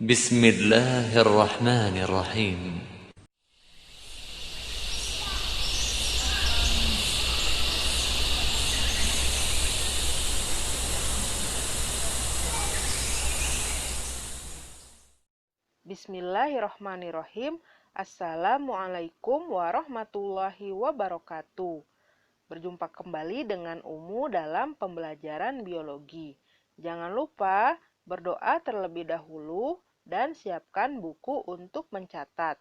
بسم الله الرحمن الرحيم. Bismillahirrahmanirrahim. Assalamualaikum warahmatullahi wabarakatuh. Berjumpa kembali dengan Umu dalam pembelajaran biologi. Jangan lupa berdoa terlebih dahulu dan siapkan buku untuk mencatat.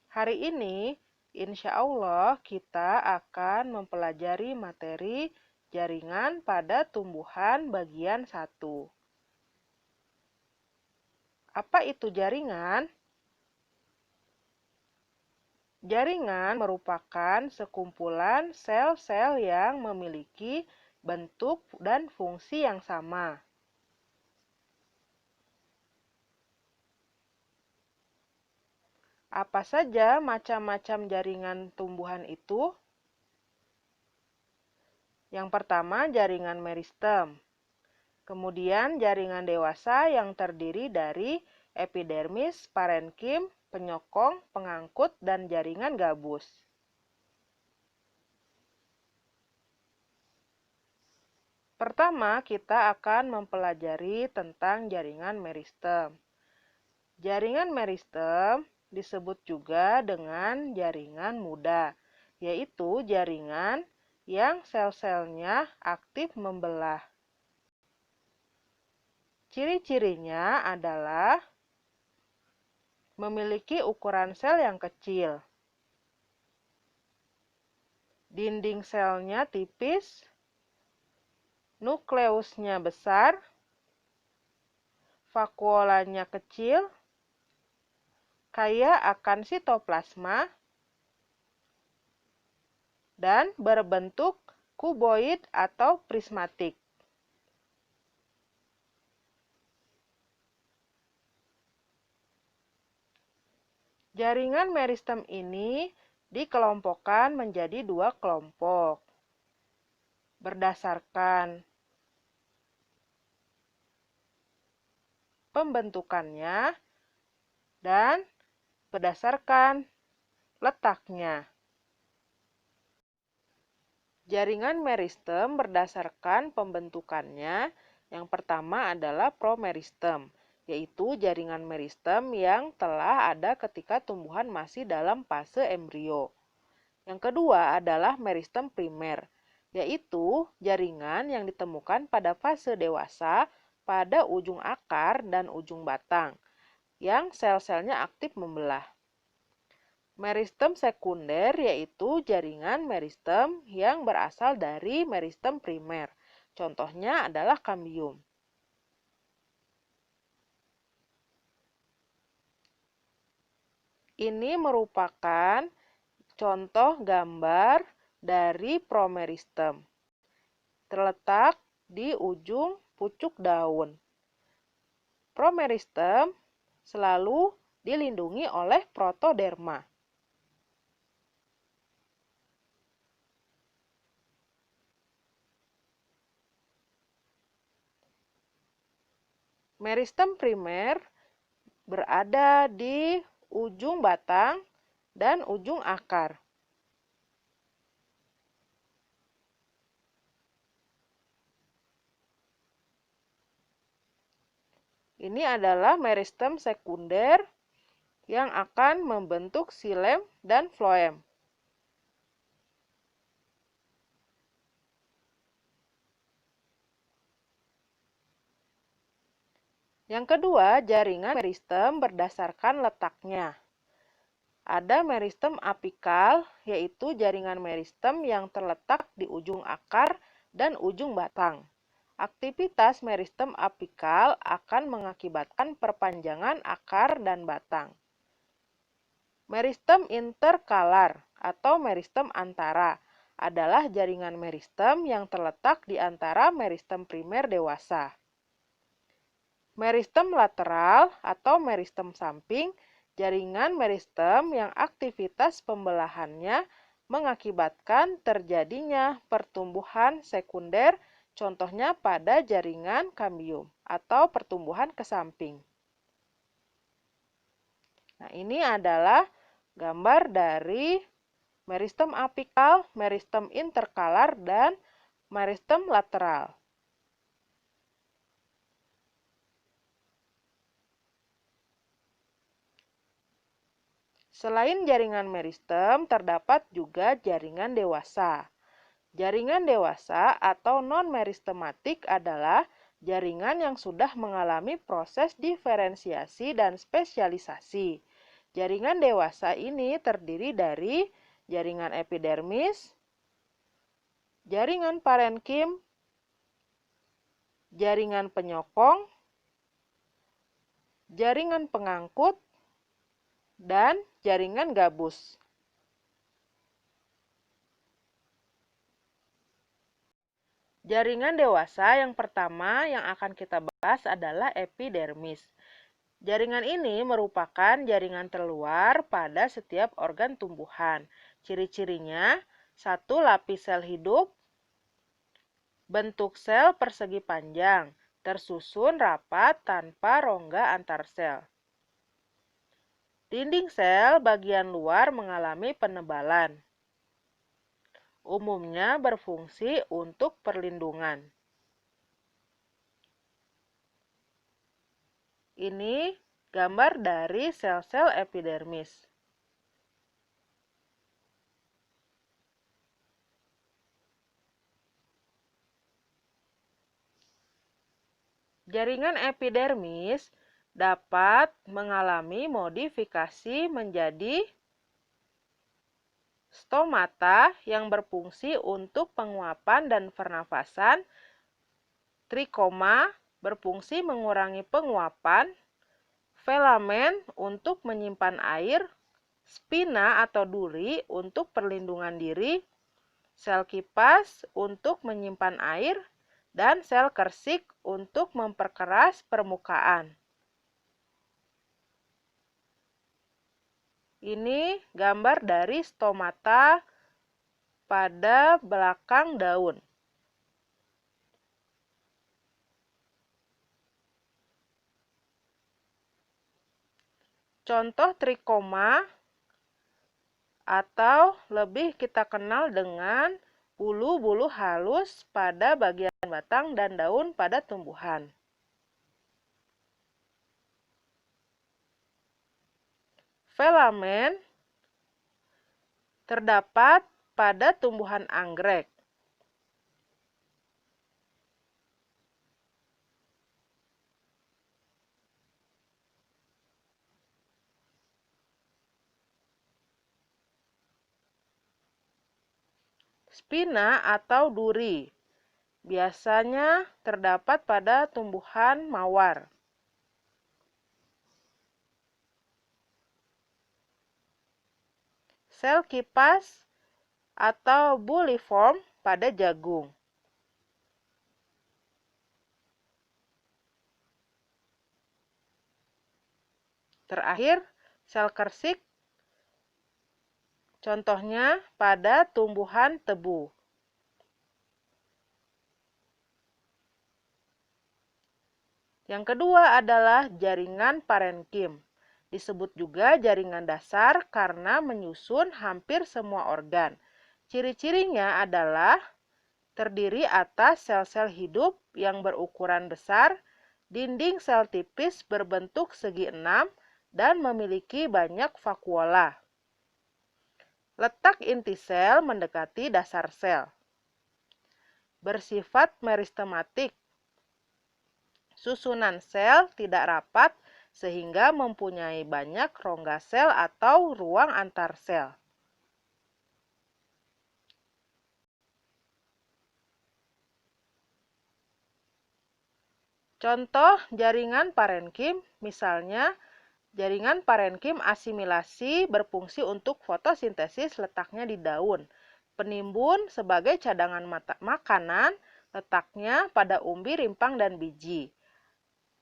Hari ini, insya Allah kita akan mempelajari materi jaringan pada tumbuhan bagian 1. Apa itu jaringan? Jaringan merupakan sekumpulan sel-sel yang memiliki bentuk dan fungsi yang sama. Apa saja macam-macam jaringan tumbuhan itu? Yang pertama, jaringan meristem. Kemudian, jaringan dewasa yang terdiri dari epidermis, parenkim, penyokong, pengangkut, dan jaringan gabus. Pertama, kita akan mempelajari tentang jaringan meristem. Jaringan meristem disebut juga dengan jaringan muda, yaitu jaringan yang sel-selnya aktif membelah. Ciri-cirinya adalah memiliki ukuran sel yang kecil, dinding selnya tipis, nukleusnya besar, vakuolanya kecil, kaya akan sitoplasma, dan berbentuk kuboid atau prismatik. Jaringan meristem ini dikelompokkan menjadi 2 kelompok berdasarkan pembentukannya dan berdasarkan letaknya. Jaringan meristem berdasarkan pembentukannya, yang pertama adalah promeristem, yaitu jaringan meristem yang telah ada ketika tumbuhan masih dalam fase embrio. Yang kedua adalah meristem primer, yaitu jaringan yang ditemukan pada fase dewasa pada ujung akar dan ujung batang, yang sel-selnya aktif membelah. Meristem sekunder yaitu jaringan meristem yang berasal dari meristem primer. Contohnya adalah kambium. Ini merupakan contoh gambar dari promeristem. Terletak di ujung pucuk daun. Promeristem selalu dilindungi oleh protoderma. Meristem primer berada di ujung batang dan ujung akar. Ini adalah meristem sekunder yang akan membentuk xilem dan floem. Yang kedua, jaringan meristem berdasarkan letaknya. Ada meristem apikal, yaitu jaringan meristem yang terletak di ujung akar dan ujung batang. Aktivitas meristem apikal akan mengakibatkan perpanjangan akar dan batang. Meristem interkalar atau meristem antara adalah jaringan meristem yang terletak di antara meristem primer dewasa. Meristem lateral atau meristem samping, jaringan meristem yang aktivitas pembelahannya mengakibatkan terjadinya pertumbuhan sekunder, contohnya pada jaringan kambium atau pertumbuhan ke samping. Nah, ini adalah gambar dari meristem apikal, meristem interkalar, dan meristem lateral. Selain jaringan meristem, terdapat juga jaringan dewasa. Jaringan dewasa atau non-meristematik adalah jaringan yang sudah mengalami proses diferensiasi dan spesialisasi. Jaringan dewasa ini terdiri dari jaringan epidermis, jaringan parenkim, jaringan penyokong, jaringan pengangkut, dan jaringan gabus. Jaringan dewasa yang pertama yang akan kita bahas adalah epidermis. Jaringan ini merupakan jaringan terluar pada setiap organ tumbuhan. Ciri-cirinya, satu lapis sel hidup, bentuk sel persegi panjang, tersusun rapat tanpa rongga antar sel. Dinding sel bagian luar mengalami penebalan. Umumnya berfungsi untuk perlindungan. Ini gambar dari sel-sel epidermis. Jaringan epidermis dapat mengalami modifikasi menjadi stomata yang berfungsi untuk penguapan dan pernafasan, trikoma berfungsi mengurangi penguapan, filamen untuk menyimpan air, spina atau duri untuk perlindungan diri, sel kipas untuk menyimpan air, dan sel kersik untuk memperkeras permukaan. Ini gambar dari stomata pada belakang daun. Contoh trikoma atau lebih kita kenal dengan bulu-bulu halus pada bagian batang dan daun pada tumbuhan. Filamen terdapat pada tumbuhan anggrek. Spina atau duri biasanya terdapat pada tumbuhan mawar. Sel kipas atau bulliform pada jagung. Terakhir, sel kersik, contohnya pada tumbuhan tebu. Yang kedua adalah jaringan parenkim. Disebut juga jaringan dasar karena menyusun hampir semua organ. Ciri-cirinya adalah terdiri atas sel-sel hidup yang berukuran besar, dinding sel tipis berbentuk segi enam, dan memiliki banyak vakuola. Letak inti sel mendekati dasar sel. Bersifat meristematik. Susunan sel tidak rapat sehingga mempunyai banyak rongga sel atau ruang antar sel. Contoh jaringan parenkim, misalnya jaringan parenkim asimilasi berfungsi untuk fotosintesis letaknya di daun. Penimbun sebagai cadangan makanan letaknya pada umbi, rimpang, dan biji.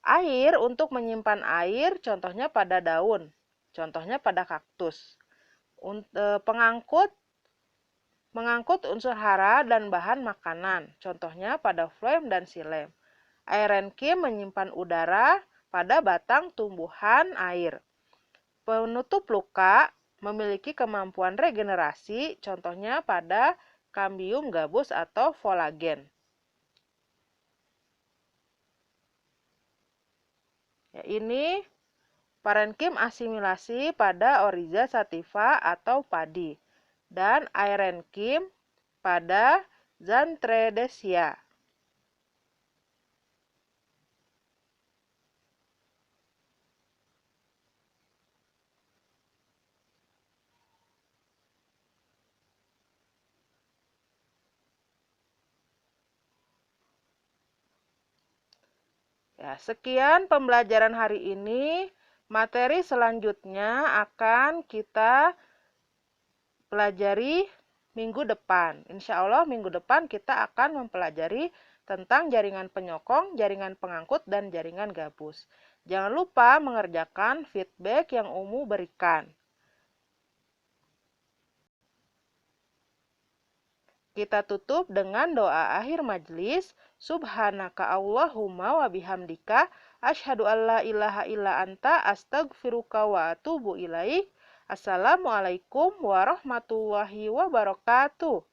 Air untuk menyimpan air, contohnya pada daun, contohnya pada kaktus. Mengangkut unsur hara dan bahan makanan, contohnya pada phloem dan xilem. Aerenkim menyimpan udara pada batang tumbuhan air. Penutup luka memiliki kemampuan regenerasi, contohnya pada kambium gabus atau kolagen. Ya, ini parenkim asimilasi pada Oryza sativa atau padi dan aerenkim pada Xanthredesia. Ya, sekian pembelajaran hari ini. Materi selanjutnya akan kita pelajari minggu depan. Insya Allah minggu depan kita akan mempelajari tentang jaringan penyokong, jaringan pengangkut, dan jaringan gabus. Jangan lupa mengerjakan feedback yang Umu berikan. Kita tutup dengan doa akhir majelis. Subhanaka Allahumma wa bihamdika asyhadu an la ilaha illa anta astaghfiruka wa atubu ilaik. Assalamualaikum warahmatullahi wabarakatuh.